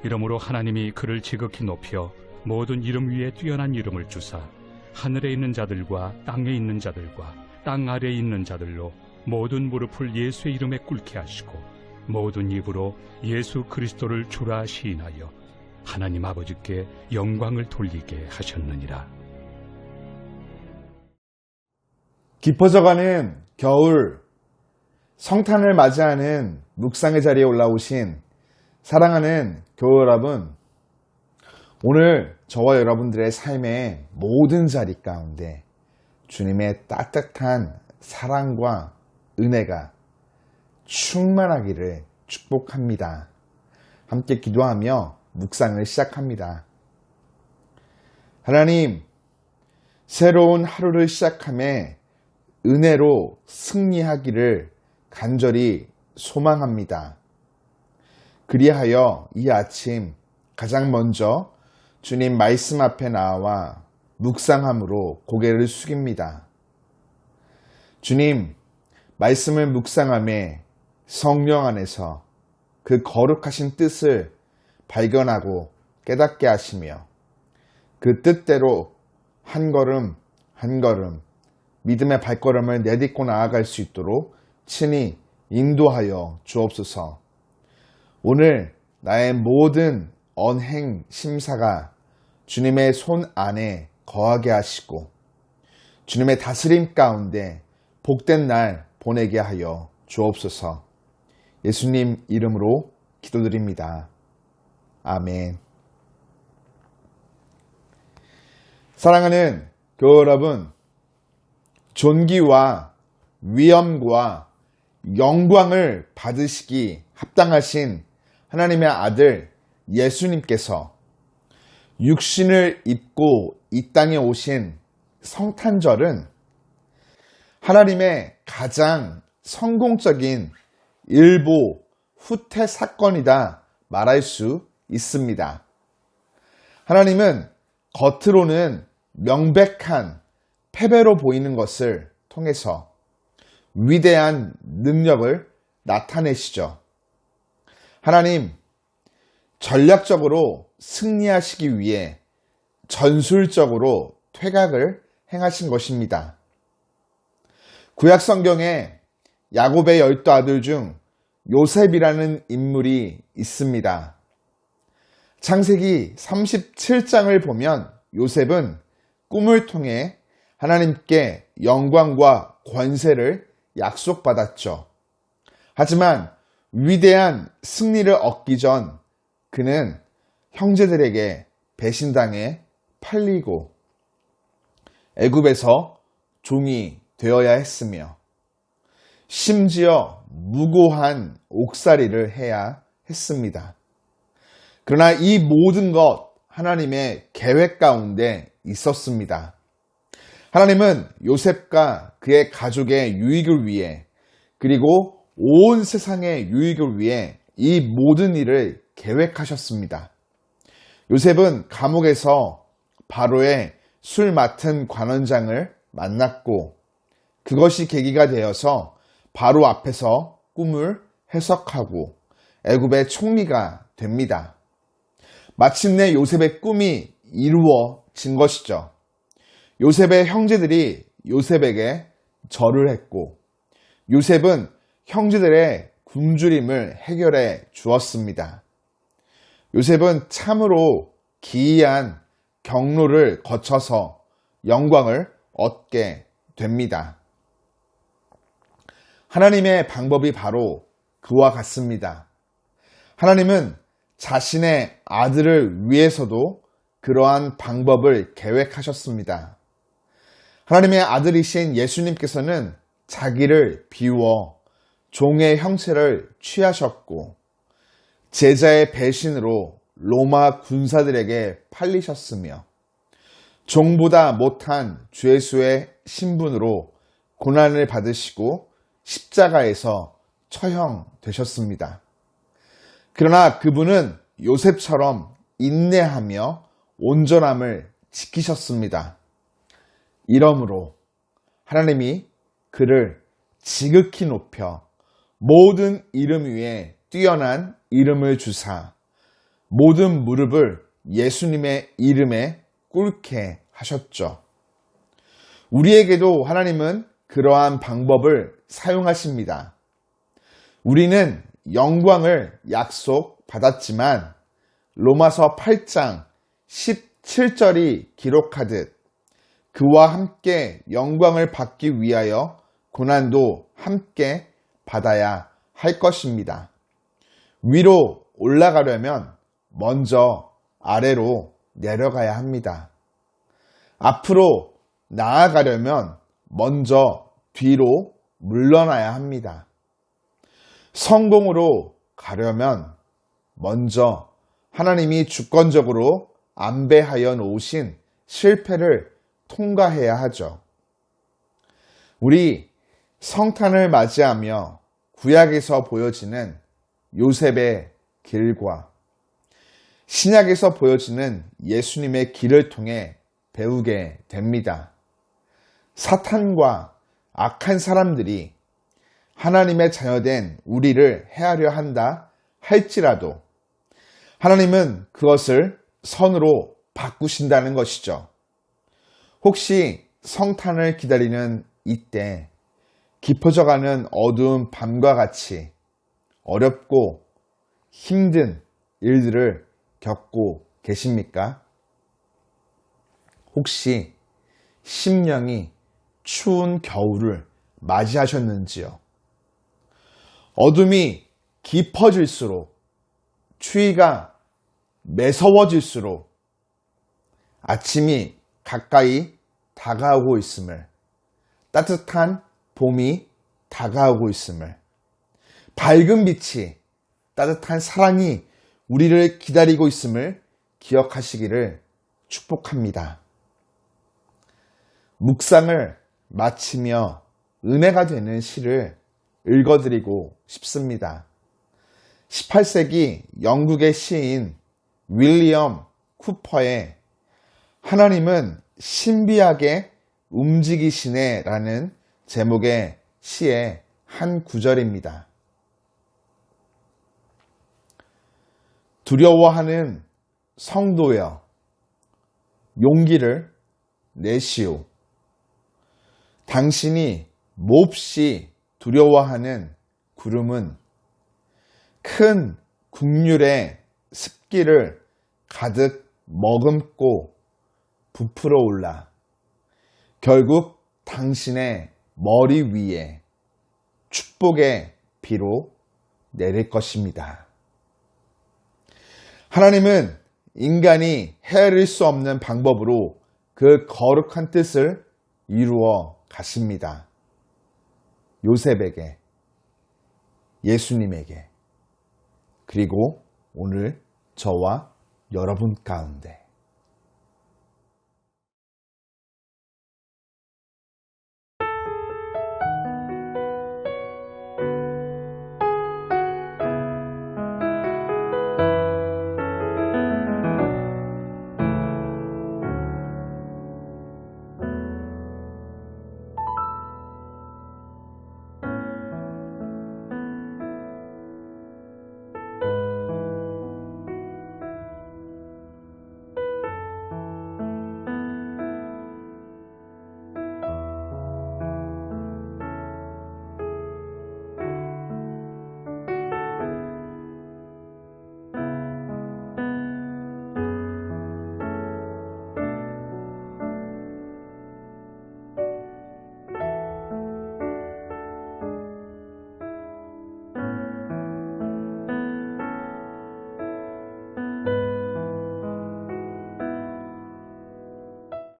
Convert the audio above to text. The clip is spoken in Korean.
이러므로 하나님이 그를 지극히 높여 모든 이름 위에 뛰어난 이름을 주사 하늘에 있는 자들과 땅에 있는 자들과 땅 아래에 있는 자들로 모든 무릎을 예수의 이름에 꿇게 하시고 모든 입으로 예수 그리스도를 주라 시인하여 하나님 아버지께 영광을 돌리게 하셨느니라. 깊어져가는 겨울, 성탄을 맞이하는 묵상의 자리에 올라오신 사랑하는 교회 여러분, 오늘 저와 여러분들의 삶의 모든 자리 가운데 주님의 따뜻한 사랑과 은혜가 충만하기를 축복합니다. 함께 기도하며 묵상을 시작합니다. 하나님, 새로운 하루를 시작함에 은혜로 승리하기를 간절히 소망합니다. 그리하여 이 아침 가장 먼저 주님 말씀 앞에 나와 묵상함으로 고개를 숙입니다. 주님, 말씀을 묵상함에 성령 안에서 그 거룩하신 뜻을 발견하고 깨닫게 하시며 그 뜻대로 한 걸음 한 걸음 믿음의 발걸음을 내딛고 나아갈 수 있도록 친히 인도하여 주옵소서. 오늘 나의 모든 언행 심사가 주님의 손 안에 거하게 하시고 주님의 다스림 가운데 복된 날 보내게 하여 주옵소서. 예수님 이름으로 기도드립니다. 아멘. 사랑하는 교회 여러분, 존귀와 위엄과 영광을 받으시기 합당하신 하나님의 아들 예수님께서 육신을 입고 이 땅에 오신 성탄절은 하나님의 가장 성공적인 일보 후퇴 사건이다 말할 수 있습니다. 하나님은 겉으로는 명백한 패배로 보이는 것을 통해서 위대한 능력을 나타내시죠. 하나님, 전략적으로 승리하시기 위해 전술적으로 퇴각을 행하신 것입니다. 구약 성경에 야곱의 12 아들 중 요셉이라는 인물이 있습니다. 창세기 37장을 보면 요셉은 꿈을 통해 하나님께 영광과 권세를 약속받았죠. 하지만 위대한 승리를 얻기 전 그는 형제들에게 배신당해 팔리고 애굽에서 종이 되어야 했으며 심지어 무고한 옥살이를 해야 했습니다. 그러나 이 모든 것 하나님의 계획 가운데 있었습니다. 하나님은 요셉과 그의 가족의 유익을 위해 그리고 온 세상의 유익을 위해 이 모든 일을 계획하셨습니다. 요셉은 감옥에서 바로의 술 맡은 관원장을 만났고 그것이 계기가 되어서 바로 앞에서 꿈을 해석하고 애굽의 총리가 됩니다. 마침내 요셉의 꿈이 이루어진 것이죠. 요셉의 형제들이 요셉에게 절을 했고 요셉은 형제들의 굶주림을 해결해 주었습니다. 요셉은 참으로 기이한 경로를 거쳐서 영광을 얻게 됩니다. 하나님의 방법이 바로 그와 같습니다. 하나님은 자신의 아들을 위해서도 그러한 방법을 계획하셨습니다. 하나님의 아들이신 예수님께서는 자기를 비워 종의 형체를 취하셨고 제자의 배신으로 로마 군사들에게 팔리셨으며 종보다 못한 죄수의 신분으로 고난을 받으시고 십자가에서 처형되셨습니다. 그러나 그분은 요셉처럼 인내하며 온전함을 지키셨습니다. 이러므로 하나님이 그를 지극히 높여 모든 이름 위에 뛰어난 이름을 주사 모든 무릎을 예수님의 이름에 꿇게 하셨죠. 우리에게도 하나님은 그러한 방법을 사용하십니다. 우리는 영광을 약속받았지만 로마서 8장 17절이 기록하듯 그와 함께 영광을 받기 위하여 고난도 함께 받아야 할 것입니다. 위로 올라가려면 먼저 아래로 내려가야 합니다. 앞으로 나아가려면 먼저 뒤로 물러나야 합니다. 성공으로 가려면 먼저 하나님이 주권적으로 안배하여 놓으신 실패를 통과해야 하죠. 우리 성탄을 맞이하며 구약에서 보여지는 요셉의 길과 신약에서 보여지는 예수님의 길을 통해 배우게 됩니다. 사탄과 악한 사람들이 하나님의 자녀된 우리를 해하려 한다 할지라도 하나님은 그것을 선으로 바꾸신다는 것이죠. 혹시 성탄을 기다리는 이때 깊어져가는 어두운 밤과 같이 어렵고 힘든 일들을 겪고 계십니까? 혹시 심령이 추운 겨울을 맞이하셨는지요? 어둠이 깊어질수록 추위가 매서워질수록 아침이 가까이 다가오고 있음을, 따뜻한 봄이 다가오고 있음을, 밝은 빛이, 따뜻한 사랑이 우리를 기다리고 있음을 기억하시기를 축복합니다. 묵상을 마치며 은혜가 되는 시를 읽어드리고 싶습니다. 18세기 영국의 시인 윌리엄 쿠퍼의 하나님은 신비하게 움직이시네 라는 제목의 시의 한 구절입니다. 두려워하는 성도여, 용기를 내시오. 당신이 몹시 두려워하는 구름은 큰 국률의 습기를 가득 머금고 부풀어 올라 결국 당신의 머리 위에 축복의 비로 내릴 것입니다. 하나님은 인간이 헤아릴 수 없는 방법으로 그 거룩한 뜻을 이루어 가십니다. 요셉에게, 예수님에게, 그리고 오늘 저와 여러분 가운데